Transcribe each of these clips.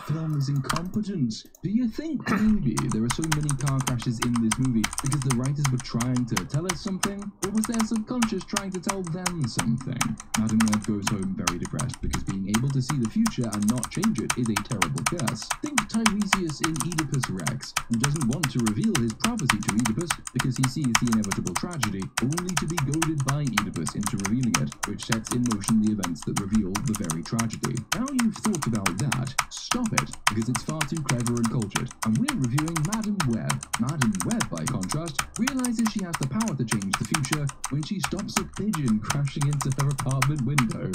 film is incompetent. Do you think maybe there are so many car crashes in this movie because the writers were trying to tell us something? Or was their subconscious trying to tell them something? Madam Web goes home very depressed because being able to see the future and not change it is a terrible curse. Think Tiresias in Oedipus Rex, who doesn't want to reveal his prophecy to Oedipus because he sees the inevitable tragedy, only to be goaded by Oedipus into revealing it, which sets in motion the events that reveal the very tragedy. Now you've thought about that, stop it, because it's far too clever and cultured. And we're reviewing Madam Web. Madam Web, by contrast, realizes she has the power to change the future when she stops a pigeon crashing into her apartment window.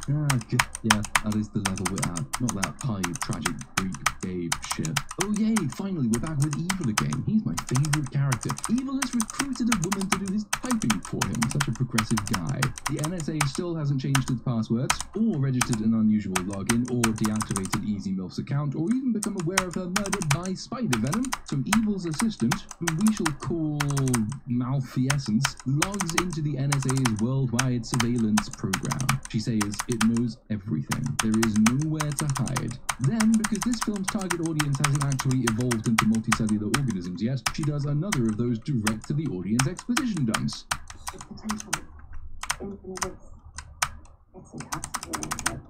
Yeah, that is the level we're at. Not that high, tragic Greek babe shit. Oh yay, finally we're back with Evil again. He's my favorite character. Evil has recruited a woman to do his typing for him. Such a progressive guy. The NSA still hasn't changed its passwords, or registered an unusual login, or deactivated Easy MILF's account, or even become aware of her murder by spider venom. So Evil's assistant, whom we shall call Malfeasance, logs into the NSA's worldwide surveillance program. She says it knows everything. There is nowhere to hide. Then, because this film's target audience hasn't actually evolved into multicellular organisms yet, she does another of those direct-to-the-audience exposition dumps. The potential infinite, it's intoxicating,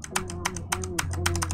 but in the wrong hands, I mean,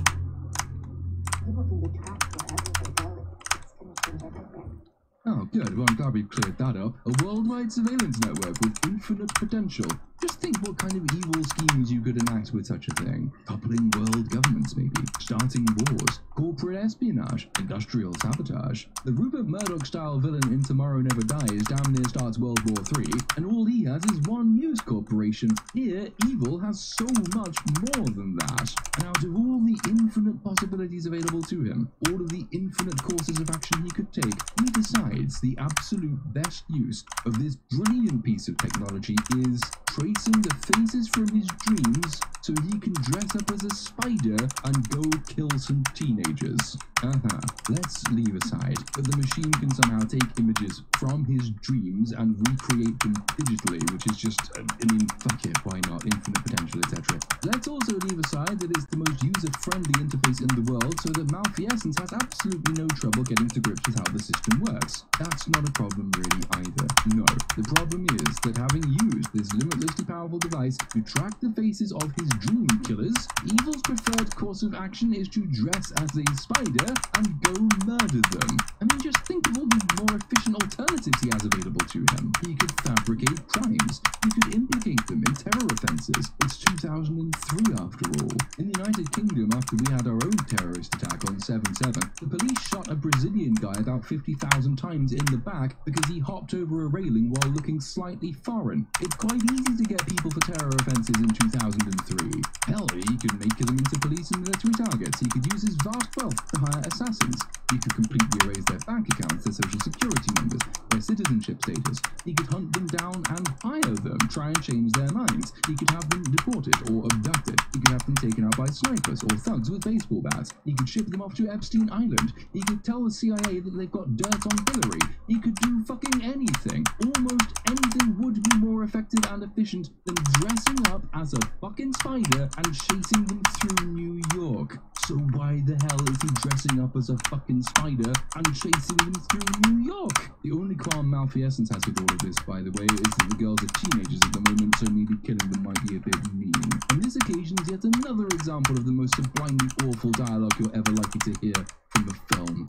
people can be trapped wherever they go. It's gonna change everything. Oh, good. Well, I'm glad we've cleared that up. A worldwide surveillance network with infinite potential. Just think what kind of evil schemes you could enact with such a thing. Toppling world governments, maybe. Starting wars. Corporate espionage. Industrial sabotage. The Rupert Murdoch-style villain in Tomorrow Never Dies damn near starts World War III, and all he has is one news corporation. Here, Evil has so much more than that. And out of all the infinite possibilities available to him, all of the infinite courses of action he could take, he decides the absolute best use of this brilliant piece of technology is tracing the faces from his dreams so he can dress up as a spider and go kill some teenagers. Let's leave aside that the machine can somehow take images from his dreams and recreate them digitally, which is just, I mean, fuck it, why not? Infinite potential, etc. Let's also leave aside that it's the most user-friendly interface in the world, so that Malfeasance has absolutely no trouble getting to grips with how the system works. That's not a problem really either. No, the problem is that having used this limitlessly powerful device to track the faces of his dream killers, Evil's preferred course of action is to dress as a spider and go murder them. I mean, just think of all the more efficient alternatives he has available to him. He could fabricate crimes. He could implicate them in terror offences. It's 2003 after all. In the United Kingdom, after we had our own terrorist attack on 7/7, the police shot a Brazilian guy about 50,000 times in the back because he hopped over a railing while looking slightly foreign. It's quite easy to get people for terror offences in 2003. Hell, he could make them into police and military targets. He could use his vast wealth to hire assassins. He could completely erase their bank accounts, their social security numbers, their citizenship status. He could hunt them down and hire them, try and change their minds. He could have them deported or abducted. He could have them taken out by snipers or thugs with baseball bats. He could ship them off to Epstein Island. He could tell the CIA that they've got dirt on Hillary. He could do fucking anything. Almost anything would be more effective and efficient than dressing up as a fucking spider and chasing them through New York. So why the hell is he dressing up as a fucking spider and chasing them through New York? The only qualm Malfeasance has with all of this, by the way, is that the girls are teenagers at the moment, so maybe killing them might be a bit mean. And this occasion is yet another example of the most sublimely awful dialogue you're ever likely to hear from a film.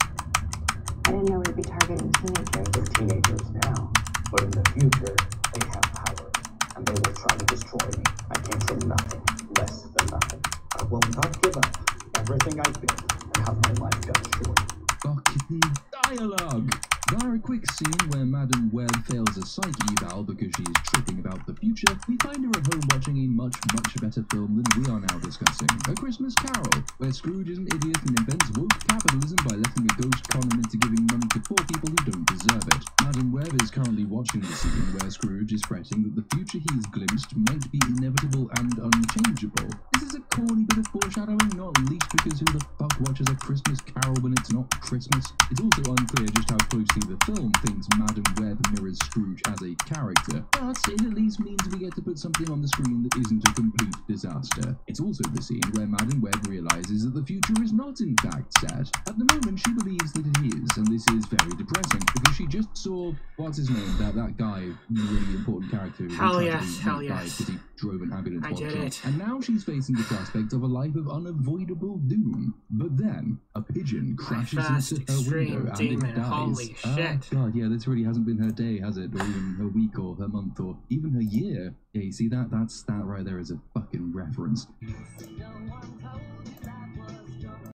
I didn't know we'd be targeting teenagers. They're teenagers now, but in the future, they have power, and they will try to destroy me. I came from nothing, less than nothing. I will not give up everything I built and have my life cut short. Fucking dialogue! Via a quick scene where Madam Web fails a psych eval because she is tripping about the future, we find her at home watching a much better film than we are now discussing. A Christmas Carol, where Scrooge is an idiot and invents woke capitalism by letting a ghost con him into giving money to poor people who don't deserve it. Madam Web is currently watching the scene where Scrooge is fretting that the future he has glimpsed might be inevitable and unchangeable. This is a corny bit of foreshadowing, not least because who the fuck watches a Christmas Carol when it's not Christmas? It's also unclear just how closely the film thinks Madam Web mirrors Scrooge as a character, but it at least means we get to put something on the screen that isn't a complete disaster. It's also the scene where Madam Web realizes that the future is not in fact set. At the moment, she believes that it is, and this is very depressing because she just saw, what's his name, that guy, really important character who Hell tragically yes, hell died yes. because he drove an ambulance I while did drunk. it. And now she's facing the prospect of a life of unavoidable doom. But then a pigeon crashes first into her extreme window and demon, it dies. holy Oh, shit. God, yeah, this really hasn't been her day, has it? Or even her week, or her month, or even her year. Yeah, you see that? That right there is a fucking reference.